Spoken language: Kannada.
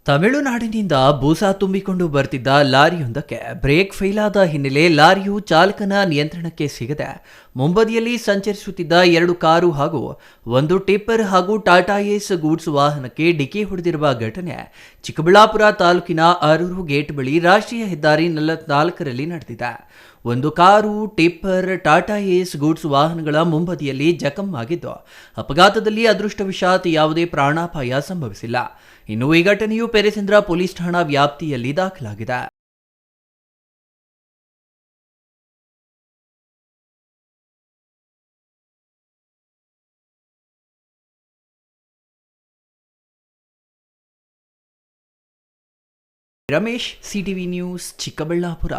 ತಮಿಳುನಾಡಿನಿಂದ ಬೂಸ ತುಂಬಿಕೊಂಡು ಬರ್ತಿದ್ದ ಲಾರಿಯೊಂದಕ್ಕೆ ಬ್ರೇಕ್ ಫೇಲ್ ಆದ ಹಿನ್ನೆಲೆ ಲಾರಿಯು ಚಾಲಕನ ನಿಯಂತ್ರಣಕ್ಕೆ ಸಿಗದೆ ಮುಂಬದಿಯಲ್ಲಿ ಸಂಚರಿಸುತ್ತಿದ್ದ 2 ಕಾರು ಹಾಗೂ ಒಂದು ಟಿಪ್ಪರ್ ಹಾಗೂ ಟಾಟಾ ಏಸ್ ಗೂಡ್ಸ್ ವಾಹನಕ್ಕೆ ಡಿಕ್ಕಿ ಹೊಡೆದಿರುವ ಘಟನೆ ಚಿಕ್ಕಬಳ್ಳಾಪುರ ತಾಲೂಕಿನ ಅರೂರು ಗೇಟ್ ಬಳಿ ರಾಷ್ಟ್ರೀಯ ಹೆದ್ದಾರಿ 44ರಲ್ಲಿ ನಡೆದಿದೆ. ಒಂದು ಕಾರು, ಟಿಪ್ಪರ್, ಟಾಟಾ ಏಸ್ ಗೂಡ್ಸ್ ವಾಹನಗಳ ಮುಂಬದಿಯಲ್ಲಿ ಜಖಂ ಆಗಿದ್ದು, ಅಪಘಾತದಲ್ಲಿ ಅದೃಷ್ಟವಶಾತ್ ಯಾವುದೇ ಪ್ರಾಣಾಪಾಯ ಸಂಭವಿಸಿಲ್ಲ. ಇನ್ನು ಈ ಘಟನೆಯು ಪೆರೆಸಂದ್ರ ಪೊಲೀಸ್ ಠಾಣಾ ವ್ಯಾಪ್ತಿಯಲ್ಲಿ ದಾಖಲಾಗಿದೆ. Ramesh, CTV news, Chikkaballapur.